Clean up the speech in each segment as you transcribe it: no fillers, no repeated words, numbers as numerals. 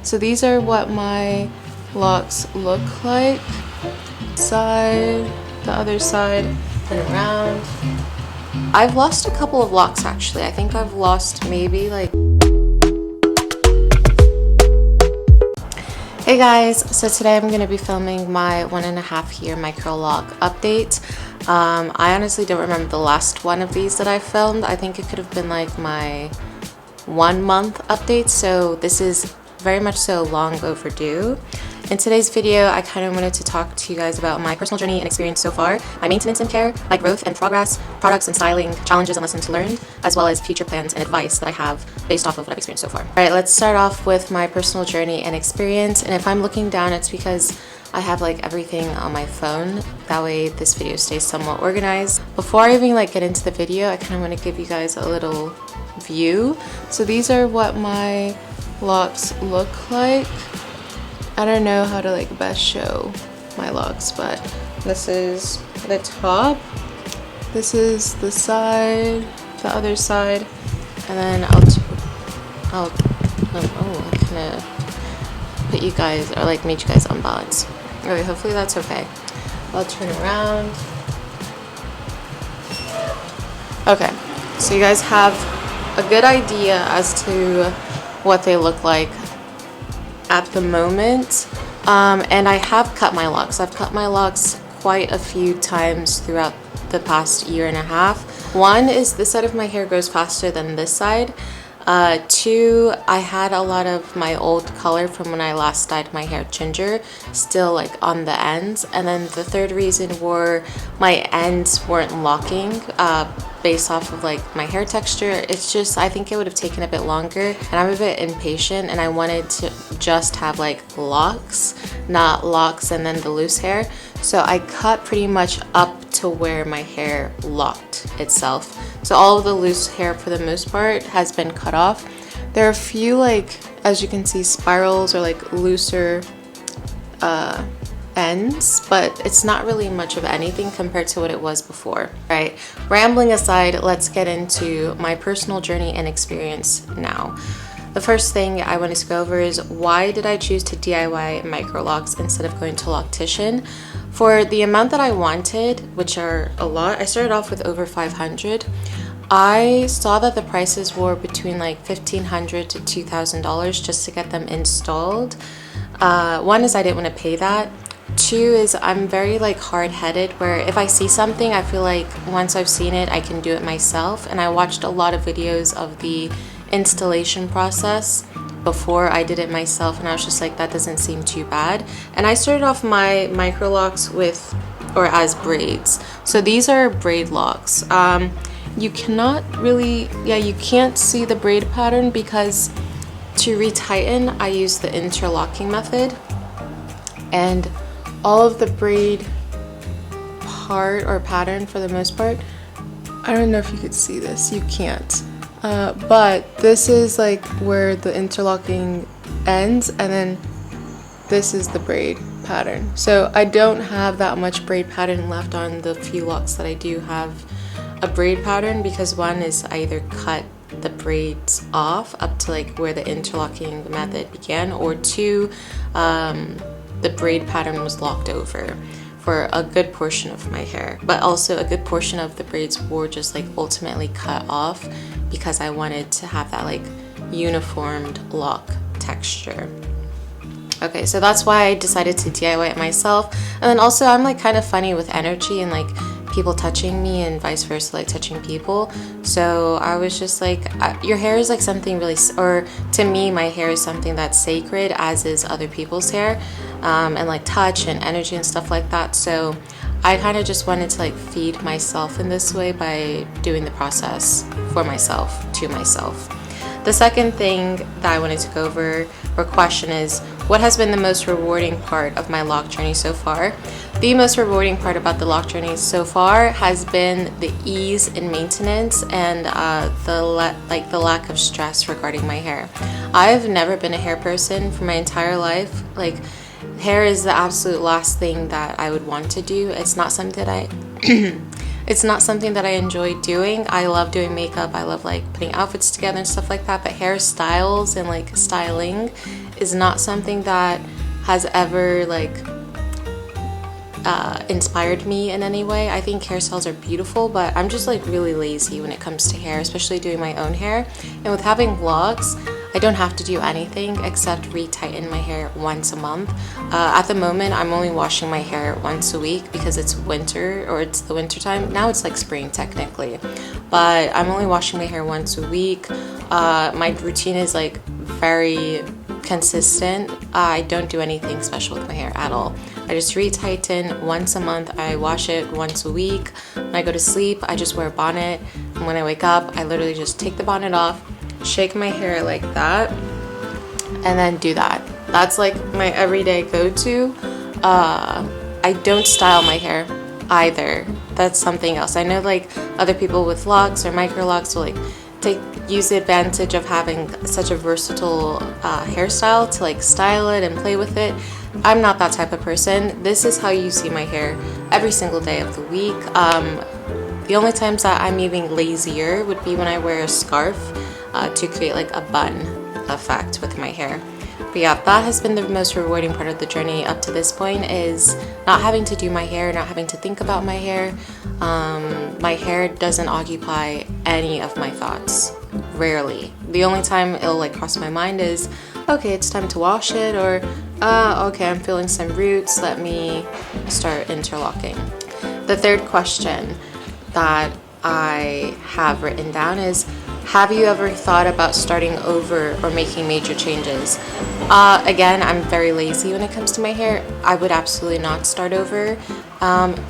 So these are what my locks look like. Side, the other side, turn around. I've lost a couple of locks actually. I think I've lost maybe like... Hey guys, so today I'm going to be filming my 1.5 year micro lock update. I honestly don't remember the last one of these that I filmed. I think it could have been like my 1 month update, so this is very much so long overdue. In today's video, I kind of wanted to talk to you guys about my personal journey and experience so far, my maintenance and care, my growth and progress, products and styling, challenges and lessons learned, as well as future plans and advice that I have based off of what I've experienced so far. Alright, let's start off with my personal journey and experience, and if I'm looking down, it's because I have like everything on my phone. That way this video stays somewhat organized. Before I even like get into the video, I kind of want to give you guys a little view. So these are what my locks look like. I don't know how to like best show my locks, but this is the top, this is the side, the other side, and then I kind of put you guys, or like made you guys unbalanced. Okay, hopefully that's okay. I'll turn around. Okay, so you guys have a good idea as to what they look like at the moment, and I have cut my locks. I've cut my locks quite a few times throughout the past 1.5 years. One is this side of my hair grows faster than this side. Two, I had a lot of my old color from when I last dyed my hair ginger still like on the ends, and then the third reason were my ends weren't locking based off of like my hair texture. It's just, I think it would have taken a bit longer, and I'm a bit impatient, and I wanted to just have like locks, not locks and then the loose hair. So I cut pretty much up to where my hair locked itself. So all of the loose hair for the most part has been cut off. There are a few, like, as you can see, spirals or like looser ends, but it's not really much of anything compared to what it was before. Right, rambling aside, let's get into my personal journey and experience now. The first thing I wanted to go over is, why did I choose to DIY micro locks instead of going to Loctician? For the amount that I wanted, which are a lot, I started off with over 500. I saw that the prices were between like $1,500 to $2,000 just to get them installed. One is I didn't want to pay that. Two is I'm very like hard-headed, where if I see something, I feel like once I've seen it, I can do it myself. And I watched a lot of videos of the installation process before I did it myself, and I was just like, that doesn't seem too bad. And I started off my micro locks with, or as braids. So these are braid locks. You cannot really, you can't see the braid pattern because to retighten, I use the interlocking method, and all of the braid part or pattern for the most part, I don't know if you could see this, you can't. But this is like where the interlocking ends, and then this is the braid pattern. So I don't have that much braid pattern left on the few locks that I do have a braid pattern, because one is I either cut the braids off up to like where the interlocking method began, or two, the braid pattern was locked over for a good portion of my hair, but also a good portion of the braids were just like ultimately cut off because I wanted to have that like uniformed lock texture. Okay, so that's why I decided to DIY it myself. And then also I'm like kind of funny with energy and like people touching me and vice versa, like touching people. So I was just like, your hair is like something really, or to me, my hair is something that's sacred, as is other people's hair, and like touch and energy and stuff like that. So I kind of just wanted to like feed myself in this way by doing the process for myself, to myself. The second thing that I wanted to go over or question is, what has been the most rewarding part of my lock journey so far? The most rewarding part about the lock journey so far has been the ease in maintenance and the lack of stress regarding my hair. I've never been a hair person for my entire life. Like, hair is the absolute last thing that I would want to do. It's not something that It's not something that I enjoy doing. I love doing makeup. I love like putting outfits together and stuff like that. But hairstyles and like styling is not something that has ever like inspired me in any way. I think hairstyles are beautiful, but I'm just like really lazy when it comes to hair, especially doing my own hair. And with having locks, I don't have to do anything except retighten my hair once a month. At the moment, I'm only washing my hair once a week because it's winter, or it's the winter time. Now it's like spring technically, but I'm only washing my hair once a week. My routine is like very consistent. I don't do anything special with my hair at all. I just retighten once a month. I wash it once a week. When I go to sleep, I just wear a bonnet. And when I wake up, I literally just take the bonnet off, shake my hair like that, and then do that. That's like my everyday go-to. I don't style my hair either. That's something else. I know like other people with locks or microlocs will like use the advantage of having such a versatile hairstyle to like style it and play with it. I'm not that type of person. This is how you see my hair every single day of the week. The only times that I'm even lazier would be when I wear a scarf to create like a bun effect with my hair. But yeah, that has been the most rewarding part of the journey up to this point, is not having to do my hair, not having to think about my hair. My hair doesn't occupy any of my thoughts, rarely. The only time it'll like cross my mind is, okay, it's time to wash it, or okay, I'm feeling some roots, let me start interlocking. The third question that I have written down is, have you ever thought about starting over or making major changes? Again, I'm very lazy when it comes to my hair. I would absolutely not start over.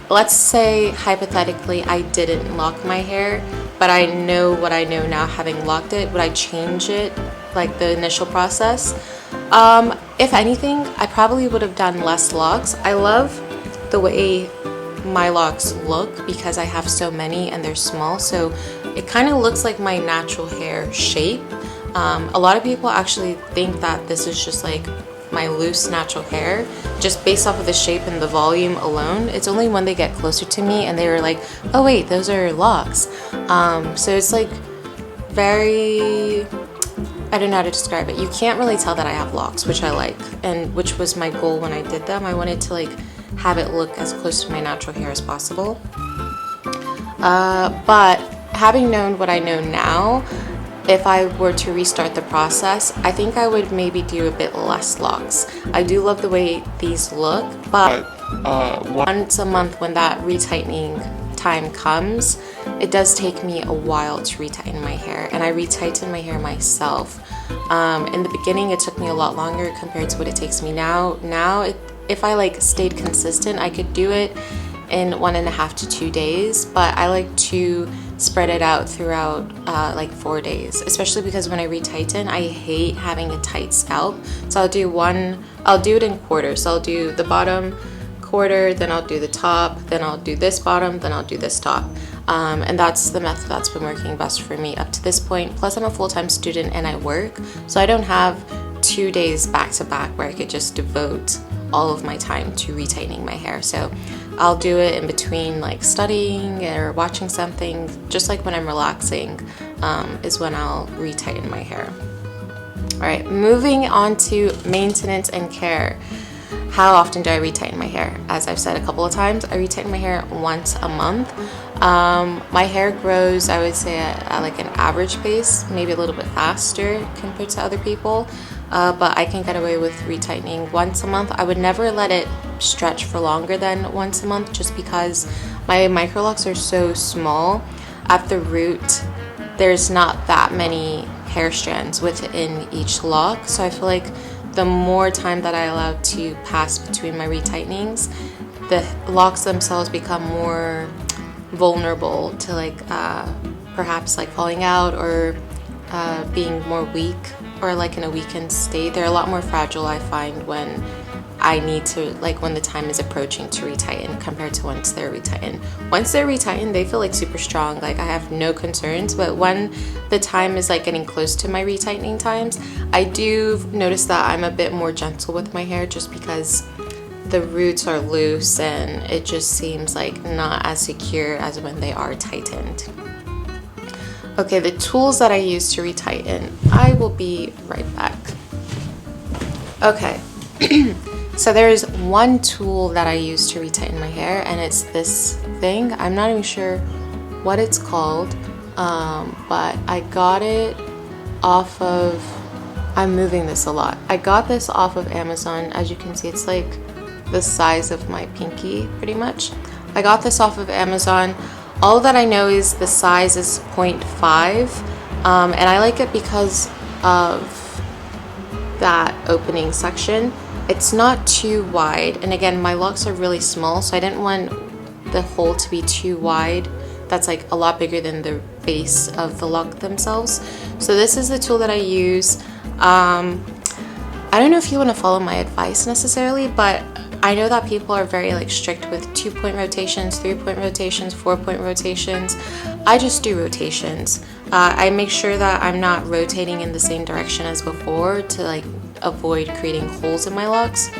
Let's say hypothetically I didn't lock my hair, but I know what I know now having locked it. Would I change it, like the initial process? If anything, I probably would have done less locks. I love the way my locks look because I have so many and they're small, so it kind of looks like my natural hair shape. A lot of people actually think that this is just like my loose natural hair, just based off of the shape and the volume alone. It's only when they get closer to me and they were like, oh wait, those are locks. So it's like very, I don't know how to describe it. You can't really tell that I have locks, which I like, and which was my goal when I did them. I wanted to like have it look as close to my natural hair as possible. But having known what I know now, if I were to restart the process, I think I would maybe do a bit less locks. I do love the way these look, but once a month when that retightening time comes, it does take me a while to retighten my hair, and I retighten my hair myself. In the beginning, it took me a lot longer compared to what it takes me now. If I like stayed consistent, I could do it in 1.5 to 2 days, but I like to spread it out throughout like 4 days, especially because when I retighten, I hate having a tight scalp. So I'll do it in quarters. So I'll do the bottom quarter, then I'll do the top, then I'll do this bottom, then I'll do this top. And that's the method that's been working best for me up to this point. Plus I'm a full-time student and I work, so I don't have 2 days back to back where I could just devote all of my time to retightening my hair. So I'll do it in between like studying or watching something, just like when I'm relaxing is when I'll retighten my hair. All right, moving on to maintenance and care. How often do I retighten my hair? As I've said a couple of times, I retighten my hair once a month. My hair grows, I would say, at like an average pace, maybe a little bit faster compared to other people. But I can get away with retightening once a month. I would never let it stretch for longer than once a month, just because my microlocs are so small. At the root, there's not that many hair strands within each lock, so I feel like the more time that I allow to pass between my retightenings, the locks themselves become more vulnerable to like perhaps like falling out or being more weak, or like in a weakened state. They're a lot more fragile, I find, when I need to, like when the time is approaching to retighten compared to once they're retightened. Once they're retightened, they feel like super strong, like I have no concerns. But when the time is like getting close to my retightening times, I do notice that I'm a bit more gentle with my hair, just because the roots are loose and it just seems like not as secure as when they are tightened. Okay, the tools that I use to retighten, I will be right back. Okay, so there's one tool that I use to retighten my hair, and it's this thing. I'm not even sure what it's called, but I got it off of, I'm moving this a lot. I got this off of Amazon. As you can see, it's like the size of my pinky pretty much. I got this off of Amazon. All that I know is the size is 0.5, and I like it because of that opening section. It's not too wide, and again, my locks are really small, so I didn't want the hole to be too wide. That's like a lot bigger than the base of the lock themselves. So this is the tool that I use. I don't know if you want to follow my advice necessarily, but I know that people are very like strict with 2-point rotations, 3-point rotations, 4-point rotations. I just do rotations. I make sure that I'm not rotating in the same direction as before to like avoid creating holes in my locks,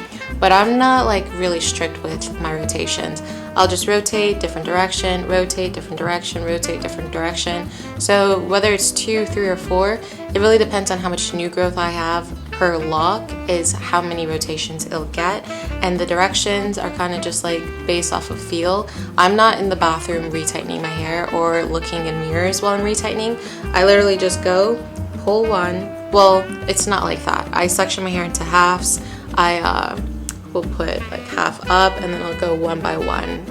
but I'm not like really strict with my rotations. I'll just rotate different direction, rotate different direction, rotate different direction. So whether it's 2, 3, or 4, it really depends on how much new growth I have per lock is how many rotations it'll get, and the directions are kind of just like based off of feel. I'm not in the bathroom retightening my hair or looking in mirrors while I'm retightening. I literally just go, pull one. Well, it's not like that. I section my hair into halves. I will put like half up and then I'll go one by one,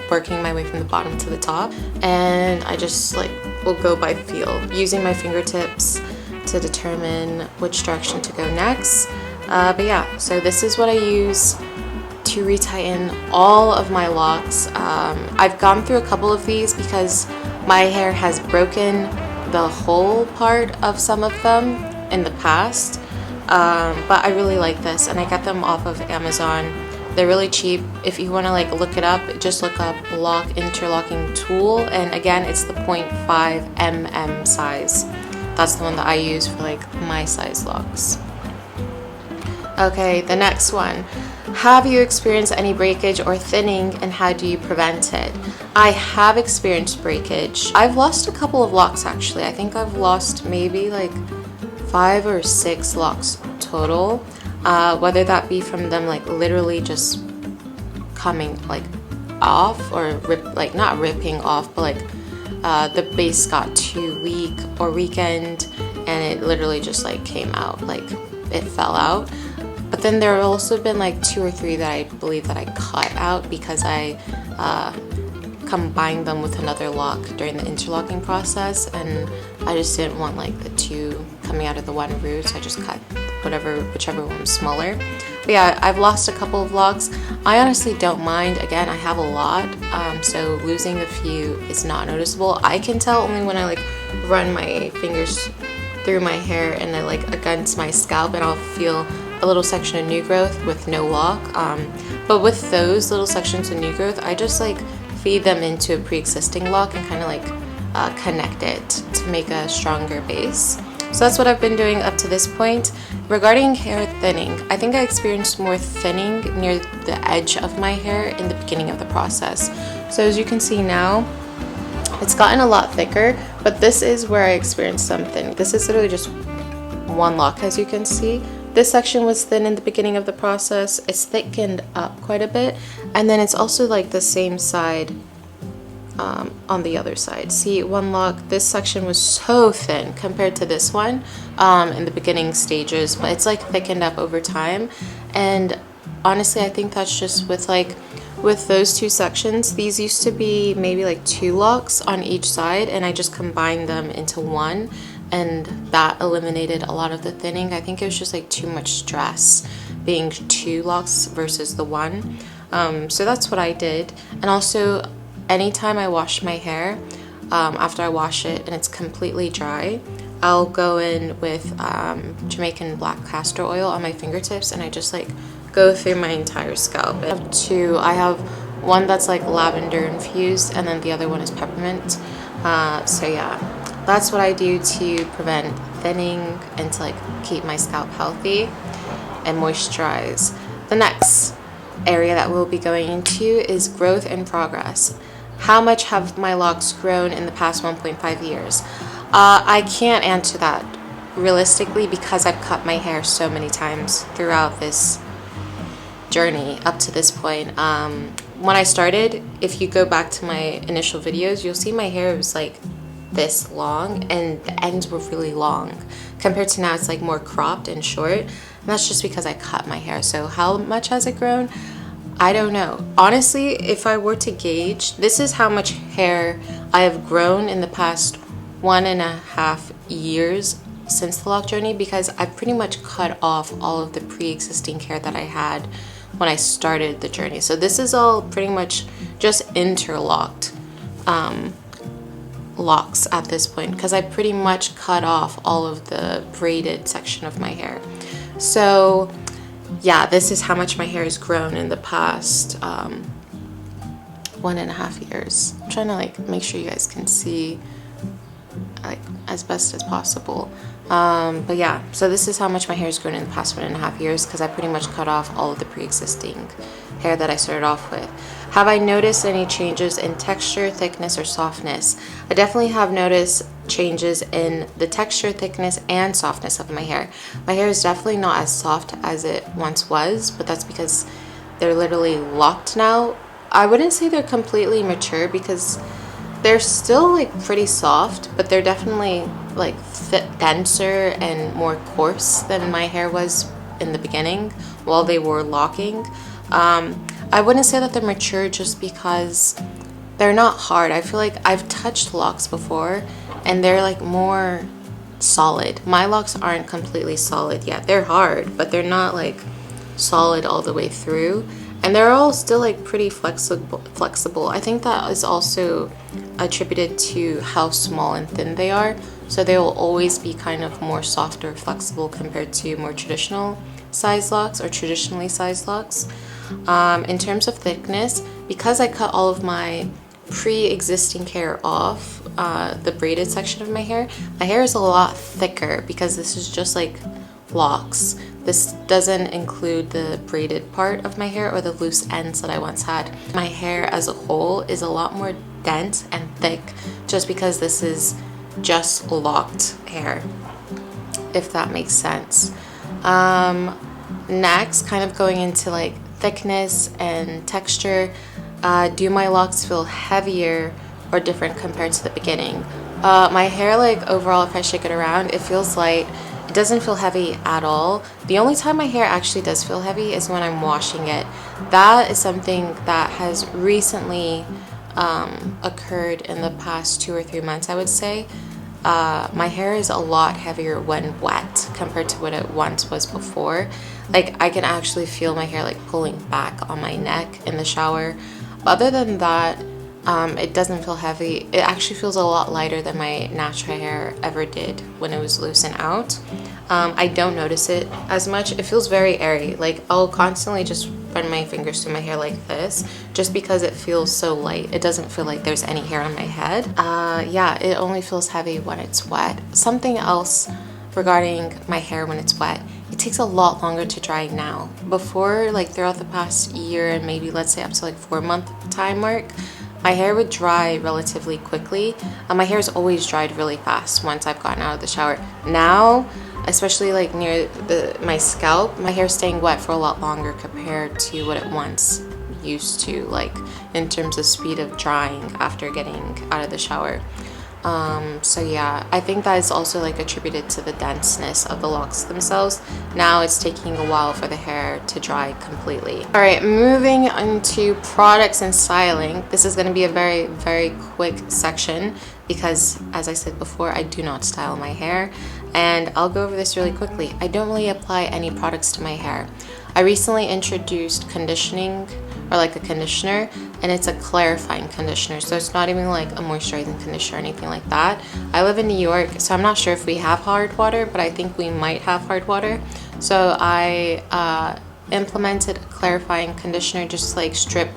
working my way from the bottom to the top, and I just like will go by feel, using my fingertips to determine which direction to go next. But yeah, so this is what I use to retighten all of my locks. I've gone through a couple of these because my hair has broken the whole part of some of them in the past, but I really like this, and I got them off of Amazon. They're really cheap. If you want to like look it up, just look up lock interlocking tool, and again, it's the 0.5 mm size. That's the one that I use for like my size locks. Okay, the next one. Have you experienced any breakage or thinning, and how do you prevent it? I have experienced breakage. I've lost a couple of locks actually. I think I've lost maybe like 5 or 6 locks total. Whether that be from them like literally just coming like off, or like not ripping off, but like the base got too weak or weakened and it literally just like came out, like it fell out. But then there have also been like 2 or 3 that I believe that I cut out because I combined them with another lock during the interlocking process, and I just didn't want like the 2 coming out of the one root, so I just cut whichever one was smaller. But yeah, I've lost a couple of locks. I honestly don't mind. Again, I have a lot, so losing a few is not noticeable. I can tell only when I like run my fingers through my hair and I like against my scalp, and I'll feel a little section of new growth with no lock. But with those little sections of new growth, I just like feed them into a pre-existing lock and kind of like connect it to make a stronger base. So that's what I've been doing up to this point. Regarding hair thinning, I think I experienced more thinning near the edge of my hair in the beginning of the process. So as you can see now, it's gotten a lot thicker, but this is where I experienced some thinning. This is literally just one lock, as you can see. This section was thin in the beginning of the process. It's thickened up quite a bit, and then it's also like the same side on the other side. See, one lock, this section was so thin compared to this one in the beginning stages, but it's like thickened up over time. And honestly, I think that's just with those 2 sections. These used to be maybe like 2 locks on each side, and I just combined them into one, and that eliminated a lot of the thinning. I think it was just like too much stress being 2 locks versus the one. So that's what I did. And also, anytime I wash my hair, after I wash it and it's completely dry, I'll go in with Jamaican black castor oil on my fingertips, and I just like go through my entire scalp. I have 2. I have one that's like lavender infused, and then the other one is peppermint. So yeah, that's what I do to prevent thinning and to like keep my scalp healthy and moisturize. The next, area that we'll be going into is growth and progress. How much have my locks grown in the past 1.5 years? I can't answer that realistically because I've cut my hair so many times throughout this journey up to this point. When I started, if you go back to my initial videos, you'll see my hair was like this long and the ends were really long compared to now. It's like more cropped and short, and that's just because I cut my hair. So how much has it grown? I don't know. Honestly, if I were to gauge, this is how much hair I have grown in the past 1.5 years since the lock journey, because I've pretty much cut off all of the pre-existing hair that I had when I started the journey. So this is all pretty much just interlocked locks at this point, because I pretty much cut off all of the braided section of my hair. So yeah, this is how much my hair has grown in the past 1.5 years. I'm trying to like make sure you guys can see like as best as possible. But yeah, so this is how much my hair has grown in the past 1.5 years, because I pretty much cut off all of the pre-existing hair that I started off with. Have I noticed any changes in texture, thickness, or softness? I definitely have noticed changes in the texture, thickness, and softness of my hair. My hair is definitely not as soft as it once was, but that's because they're literally locked now. I wouldn't say they're completely mature because they're still like pretty soft, but they're definitely like denser and more coarse than my hair was in the beginning while they were locking. I wouldn't say that they're mature just because they're not hard. I feel like I've touched locks before and they're like more solid. My locks aren't completely solid yet. They're hard, but they're not like solid all the way through. And they're all still like pretty flexible. I think that is also attributed to how small and thin they are. So they will always be kind of more soft or flexible compared to more traditional size locks or traditionally sized locks. In terms of thickness, because I cut all of my pre-existing hair off, the braided section of my hair is a lot thicker because this is just like locks. This doesn't include the braided part of my hair or the loose ends that I once had. My hair as a whole is a lot more dense and thick just because this is just locked hair, if that makes sense. Next, kind of going into like thickness and texture, do my locks feel heavier or different compared to the beginning? My hair, like overall, if I shake it around, it feels light. It doesn't feel heavy at all. The only time my hair actually does feel heavy is when I'm washing it. That is something that has recently occurred in the past 2 or 3 months, I would say. My hair is a lot heavier when wet compared to what it once was before. Like I can actually feel my hair like pulling back on my neck in the shower. Other than that, it doesn't feel heavy. It actually feels a lot lighter than my natural hair ever did when it was loose and out. I don't notice it as much. It feels very airy. Like I'll constantly just run my fingers through my hair like this just because it feels so light. It doesn't feel like there's any hair on my head. Yeah, it only feels heavy when it's wet. Something else regarding my hair when it's wet, it takes a lot longer to dry now. Before, like throughout the past year and maybe let's say up to like 4-month time mark, my hair would dry relatively quickly. My hair is always dried really fast once I've gotten out of the shower. Now, especially like near my scalp, my hair is staying wet for a lot longer compared to what it once used to, like in terms of speed of drying after getting out of the shower. So yeah, I think that is also like attributed to the denseness of the locks themselves. Now it's taking a while for the hair to dry completely. All right, moving into products and styling. This is going to be a very, very quick section because as I said before, I do not style my hair, and I'll go over this really quickly. I don't really apply any products to my hair. I recently introduced conditioning, or like a conditioner, and it's a clarifying conditioner, so it's not even like a moisturizing conditioner or anything like that. I live in New York, so I'm not sure if we have hard water, but I think we might have hard water. So I implemented a clarifying conditioner, just like strip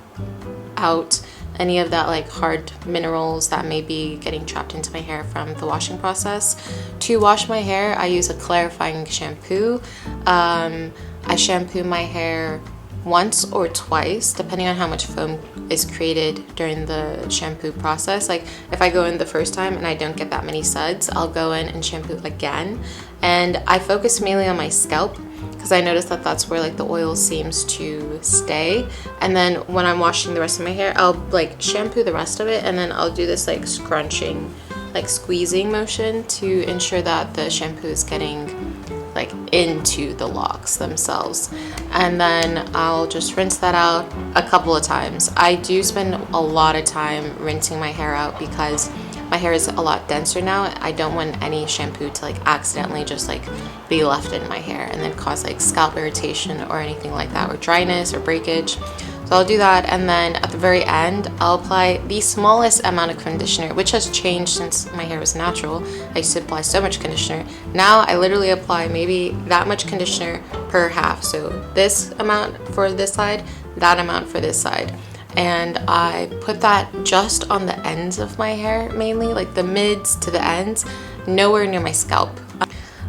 out any of that like hard minerals that may be getting trapped into my hair from the washing process. To wash my hair, I use a clarifying shampoo. I shampoo my hair once or twice, depending on how much foam is created during the shampoo process. Like if I go in the first time and I don't get that many suds, I'll go in and shampoo again. And I focus mainly on my scalp because I noticed that that's where like the oil seems to stay. And then when I'm washing the rest of my hair, I'll like shampoo the rest of it, and then I'll do this like scrunching, like squeezing motion to ensure that the shampoo is getting like into the locks themselves. And then I'll just rinse that out a couple of times. I do spend a lot of time rinsing my hair out because my hair is a lot denser now. I don't want any shampoo to like accidentally just like be left in my hair and then cause like scalp irritation or anything like that, or dryness or breakage. So I'll do that, and then at the very end I'll apply the smallest amount of conditioner, which has changed since my hair was natural. I used to apply so much conditioner. Now I literally apply maybe that much conditioner per half. So this amount for this side, that amount for this side. And I put that just on the ends of my hair, mainly like the mids to the ends, nowhere near my scalp.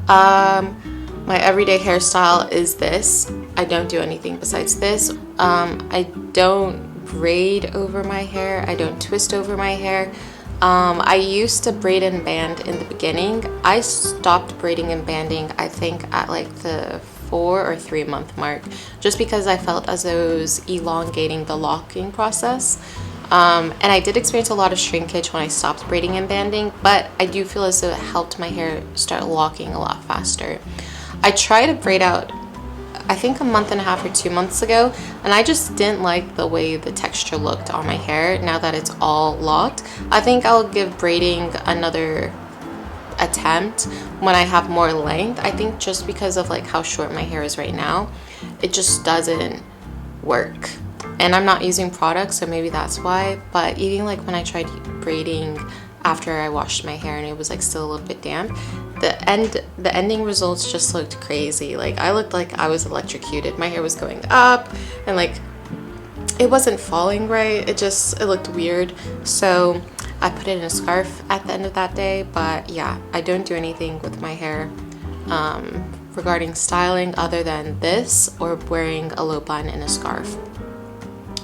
My everyday hairstyle is this. I don't do anything besides this. I don't braid over my hair. I don't twist over my hair. I used to braid and band in the beginning. I stopped braiding and banding, I think, at like the 4 or 3 month mark, just because I felt as though it was elongating the locking process. And I did experience a lot of shrinkage when I stopped braiding and banding, but I do feel as though it helped my hair start locking a lot faster. I tried to braid out, I think a month and a half or 2 months ago, and I just didn't like the way the texture looked on my hair now that it's all locked. I think I'll give braiding another attempt when I have more length. I think just because of like how short my hair is right now, it just doesn't work. And I'm not using products, so maybe that's why. But even like when I tried braiding after I washed my hair and it was like still a little bit damp, the ending results just looked crazy. Like I looked like I was electrocuted. My hair was going up and like it wasn't falling right. It looked weird. So I put it in a scarf at the end of that day. But yeah, I don't do anything with my hair regarding styling other than this or wearing a low bun and a scarf.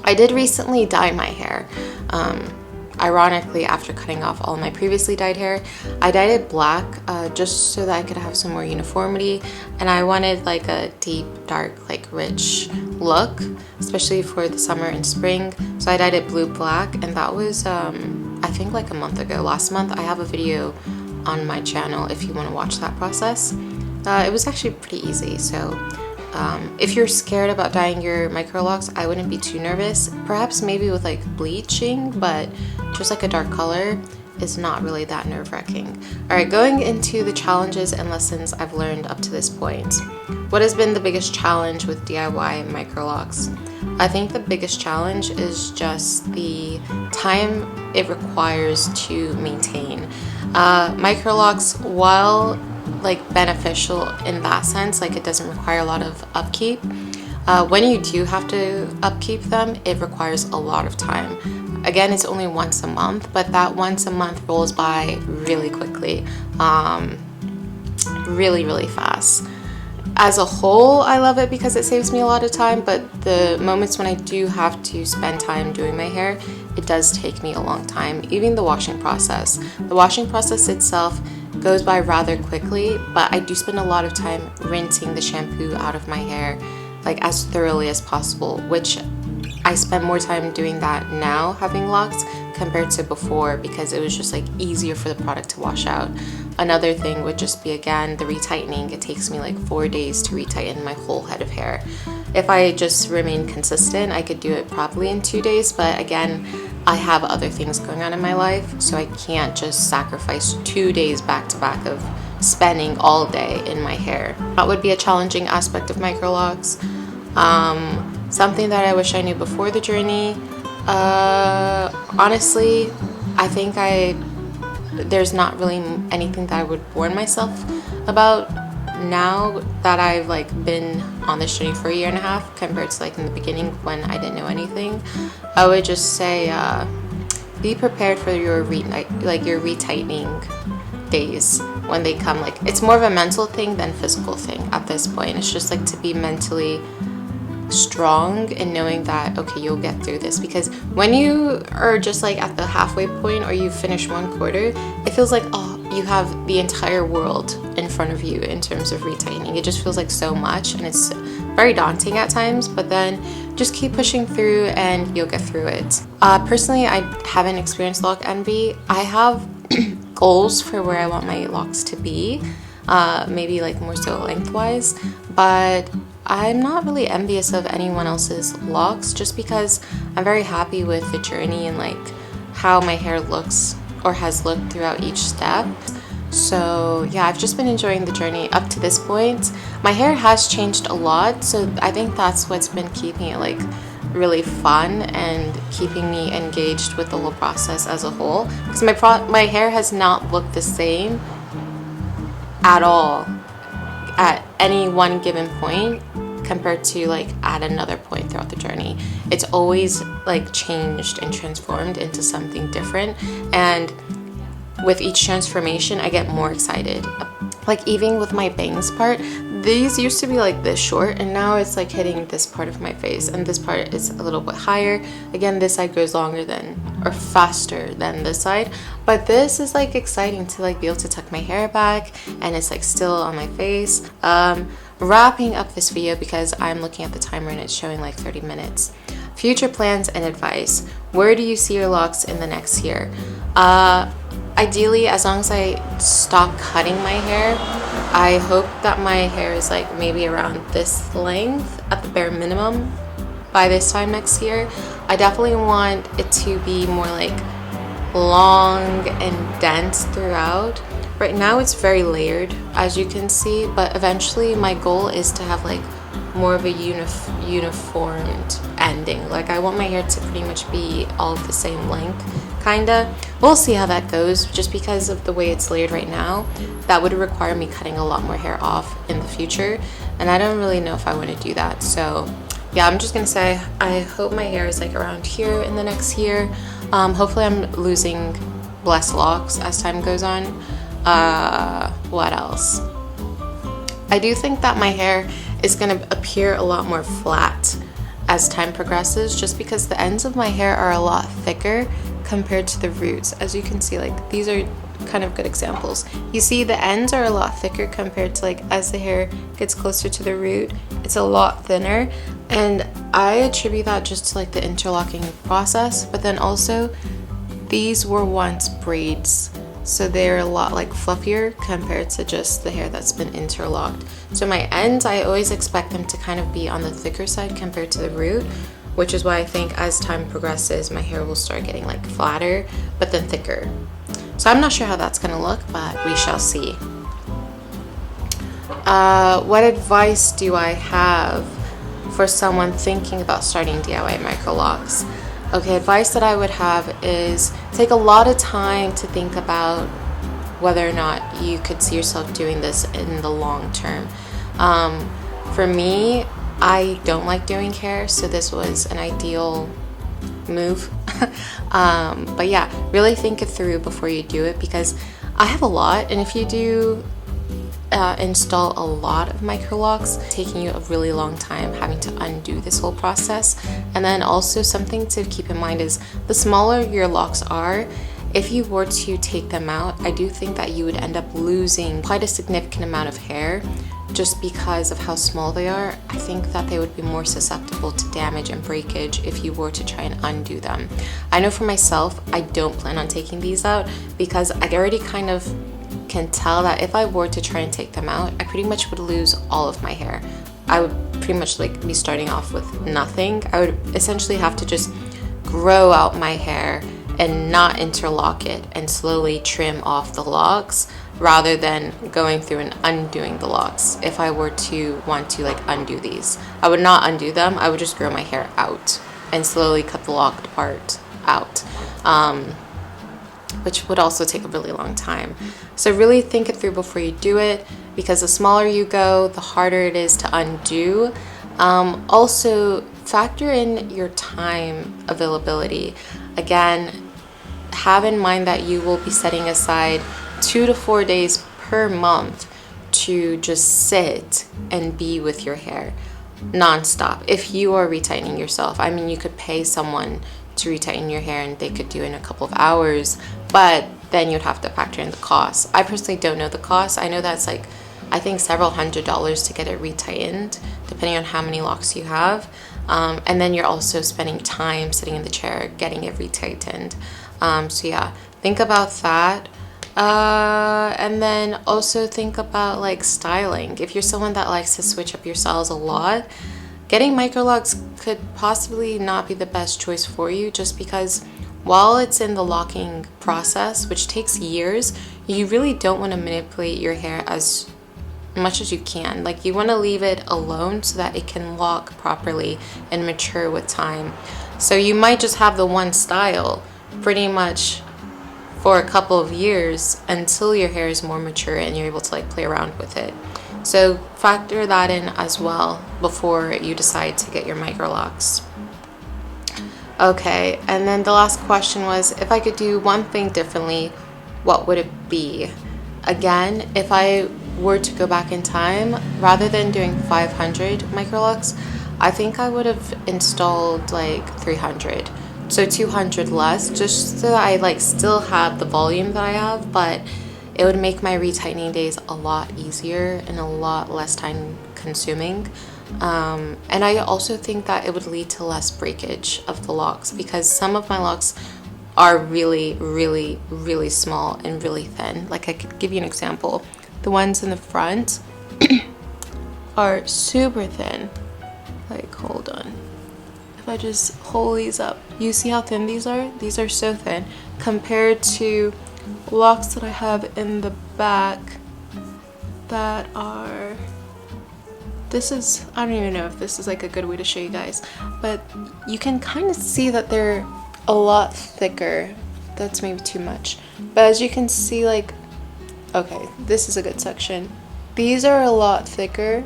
I did recently dye my hair. Ironically, after cutting off all my previously dyed hair, I dyed it black just so that I could have some more uniformity, and I wanted like a deep, dark, like rich look, especially for the summer and spring. So I dyed it blue black, and that was I think like a month ago, last month. I have a video on my channel if you want to watch that process. It was actually pretty easy. So if you're scared about dyeing your microlocs, I wouldn't be too nervous. Perhaps maybe with like bleaching, but just like a dark color is not really that nerve-wracking. All right, going into the challenges and lessons I've learned up to this point. What has been the biggest challenge with DIY microlocs? I think the biggest challenge is just the time it requires to maintain. Microlocs, while like beneficial in that sense, like it doesn't require a lot of upkeep. When you do have to upkeep them, it requires a lot of time. Again, it's only once a month, but that once a month rolls by really quickly, really fast. As a whole, I love it because it saves me a lot of time, but the moments when I do have to spend time doing my hair, it does take me a long time. Even the washing process. The washing process itself goes by rather quickly, but I do spend a lot of time rinsing the shampoo out of my hair like as thoroughly as possible, which I spend more time doing that now having locks compared to before, because it was just like easier for the product to wash out. Another thing would just be, again, the retightening. It takes me like 4 days to retighten my whole head of hair. If I just remain consistent, I could do it probably in 2 days, but again, I have other things going on in my life, so I can't just sacrifice 2 days back to back of spending all day in my hair. That would be a challenging aspect of microlocs. Something that I wish I knew before the journey. Honestly, I think there's not really anything that I would warn myself about now that I've like been on this journey for a year and a half compared to like in the beginning when I didn't know anything. I would just say be prepared for your retightening days when they come. Like, it's more of a mental thing than physical thing at this point. It's just like to be mentally strong in knowing that, okay, you'll get through this. Because when you are just like at the halfway point or you finish 1/4, it feels like, oh, you have the entire world in front of you in terms of retightening. It just feels like so much, and it's very daunting at times, but then just keep pushing through and you'll get through it. Personally, I haven't experienced lock envy. I have goals for where I want my locks to be, maybe like more so lengthwise, but I'm not really envious of anyone else's locks, just because I'm very happy with the journey and like how my hair looks or has looked throughout each step. So yeah, I've just been enjoying the journey up to this point. My hair has changed a lot, so I think that's what's been keeping it like really fun and keeping me engaged with the whole process as a whole, because my hair has not looked the same at all at any one given point compared to like at another point throughout the journey. It's always like changed and transformed into something different, and with each transformation I get more excited. Like even with my bangs part, these used to be like this short, and now it's like hitting this part of my face, and this part is a little bit higher. Again, this side goes longer than or faster than this side, but this is like exciting to like be able to tuck my hair back and it's like still on my face. Wrapping up this video because I'm looking at the timer and it's showing like 30 minutes. Future plans and advice. Where do you see your locks in the next year? Ideally, as long as I stop cutting my hair, I hope that my hair is like maybe around this length at the bare minimum by this time next year. I definitely want it to be more like long and dense throughout. Right now it's very layered, as you can see, but eventually my goal is to have like more of a uniformed ending. Like I want my hair to pretty much be all of the same length, kinda. We'll see how that goes, just because of the way it's layered right now. That would require me cutting a lot more hair off in the future, and I don't really know if I want to do that. So yeah, I'm just gonna say I hope my hair is like around here in the next year. Hopefully I'm losing less locks as time goes on. What else? I do think that my hair is going to appear a lot more flat as time progresses, just because the ends of my hair are a lot thicker compared to the roots. As you can see, like these are kind of good examples. You see the ends are a lot thicker compared to like as the hair gets closer to the root, it's a lot thinner, and I attribute that just to like the interlocking process. But then also these were once braids, so they're a lot like fluffier compared to just the hair that's been interlocked. So my ends, I always expect them to kind of be on the thicker side compared to the root, which is why I think as time progresses my hair will start getting like flatter but then thicker. So I'm not sure how that's gonna look, but we shall see. What advice do I have for someone thinking about starting DIY microlocs? Okay, advice that I would have is take a lot of time to think about whether or not you could see yourself doing this in the long term. For me, I don't like doing hair, so this was an ideal move. But yeah, really think it through before you do it, because I have a lot, and if you do install a lot of microlocs, taking you a really long time having to undo this whole process. And then also something to keep in mind is the smaller your locks are, if you were to take them out, I do think that you would end up losing quite a significant amount of hair just because of how small they are. I think that they would be more susceptible to damage and breakage if you were to try and undo them. I know for myself, I don't plan on taking these out because I already kind of can tell that if I were to try and take them out, I pretty much would lose all of my hair. I would pretty much like be starting off with nothing. I would essentially have to just grow out my hair and not interlock it and slowly trim off the locks rather than going through and undoing the locks. If I were to want to like undo these, I would not undo them. I would just grow my hair out and slowly cut the locked part out. Which would also take a really long time. So really think it through before you do it, because the smaller you go, the harder it is to undo. Also, factor in your time availability. Again, have in mind that you will be setting aside 2 to 4 days per month to just sit and be with your hair. non-stop. If you are retightening yourself, I mean, you could pay someone to retighten your hair and they could do it in a couple of hours, but then you'd have to factor in the cost. I personally don't know the cost. I know that's like, I think several $100s to get it retightened, depending on how many locks you have. And then you're also spending time sitting in the chair getting it retightened. So yeah, think about that. And then also think about like styling. If you're someone that likes to switch up your styles a lot, getting microlocs could possibly not be the best choice for you, just because while it's in the locking process, which takes years, you really don't want to manipulate your hair as much as you can. Like, you want to leave it alone so that it can lock properly and mature with time. So you might just have the one style pretty much for a couple of years until your hair is more mature and you're able to like play around with it. So factor that in as well before you decide to get your microlocs. Okay, and then the last question was, if I could do one thing differently, what would it be? Again, if I were to go back in time, rather than doing 500 microlocs, I think I would have installed like 300. So 200 less, just so that I like still have the volume that I have, but it would make my retightening days a lot easier and a lot less time consuming. And I also think that it would lead to less breakage of the locks, because some of my locks are really, really, really small and really thin. Like, I could give you an example. The ones in the front are super thin. Like, hold on. If I just hold these up, you see how thin these are? These are so thin compared to locks that I have in the back that are, this is, I don't even know if this is like a good way to show you guys, but you can kind of see that they're a lot thicker. That's maybe too much, but as you can see, like, okay, this is a good section. These are a lot thicker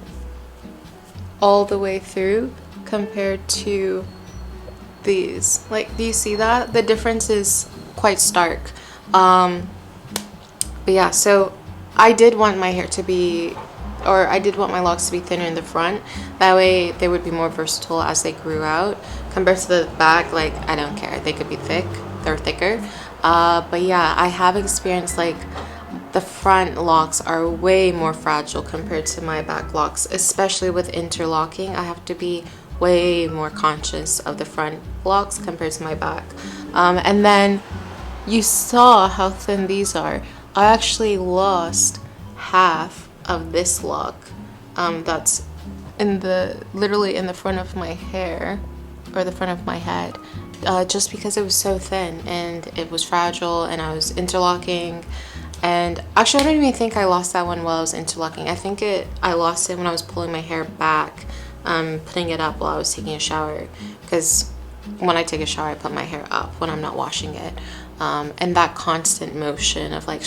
all the way through compared to these. Like, do you see that? The difference is quite stark. But yeah, so I did want my hair to be, or I did want my locks to be thinner in the front. That way they would be more versatile as they grew out. Compared to the back, like, I don't care. They could be thick. They're thicker. But yeah, I have experienced like the front locks are way more fragile compared to my back locks, especially with interlocking. I have to be way more conscious of the front locks compared to my back. And then you saw how thin these are. I actually lost half of this lock that's in the, literally in the front of my hair, or the front of my head, just because it was so thin and it was fragile and I was interlocking. And actually, I don't even think I lost that one while I was interlocking. I think I lost it when I was pulling my hair back, putting it up while I was taking a shower, because when I take a shower I put my hair up when I'm not washing it, and that constant motion of like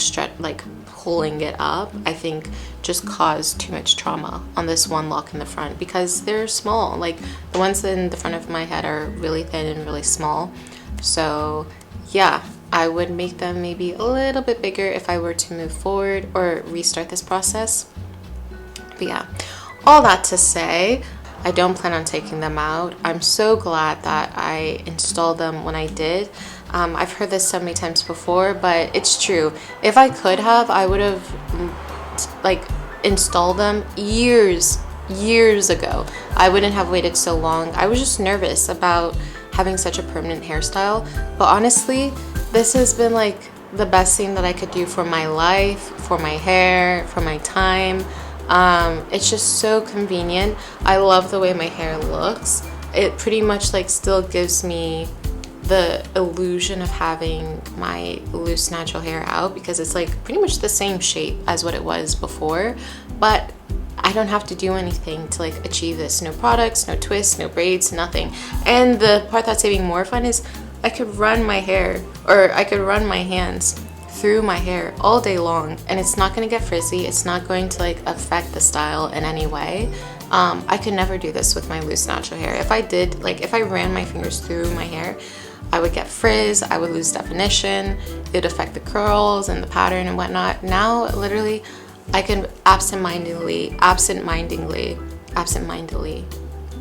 pulling it up, I think just caused too much trauma on this one lock in the front, because they're small. Like, the ones in the front of my head are really thin and really small. So yeah, I would make them maybe a little bit bigger if I were to move forward or restart this process. But yeah, all that to say, I don't plan on taking them out. I'm so glad that I installed them when I did. I've heard this so many times before, but it's true. If I could have, I would have like installed them years ago. I wouldn't have waited so long. I was just nervous about having such a permanent hairstyle. But honestly, this has been like the best thing that I could do for my life, for my hair, for my time. It's just so convenient. I love the way my hair looks. It pretty much like still gives me the illusion of having my loose natural hair out, because it's like pretty much the same shape as what it was before, but I don't have to do anything to like achieve this. No products, no twists, no braids, nothing. And the part that's even more fun is I could run my hair, or I could run my hands through my hair all day long, and it's not going to get frizzy. It's not going to like affect the style in any way. I could never do this with my loose natural hair. If I did, like if I ran my fingers through my hair, I would get frizz, I would lose definition, it would affect the curls and the pattern and whatnot. Now, literally, I can absent-mindedly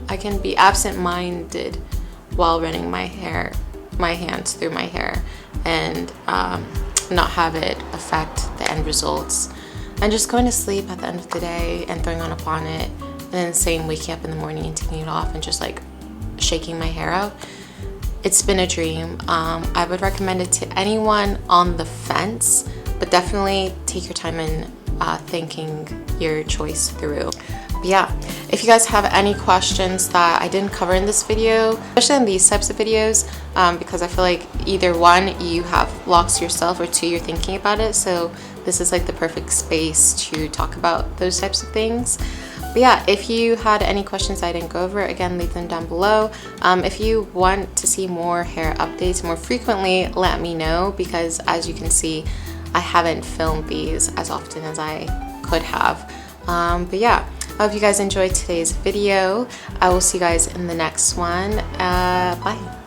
I can be absent-minded while running my hands through my hair, and not have it affect the end results. And just going to sleep at the end of the day and throwing on a bonnet, and then same waking up in the morning and taking it off and just like shaking my hair out. It's been a dream. I would recommend it to anyone on the fence, but definitely take your time in thinking your choice through. But yeah, if you guys have any questions that I didn't cover in this video, especially in these types of videos, because I feel like either one, you have locks yourself, or two, you're thinking about it, so this is like the perfect space to talk about those types of things. But yeah, if you had any questions I didn't go over, again, leave them down below. If you want to see more hair updates more frequently, let me know, because as you can see, I haven't filmed these as often as I could have. But yeah, I hope you guys enjoyed today's video. I will see you guys in the next one. Bye.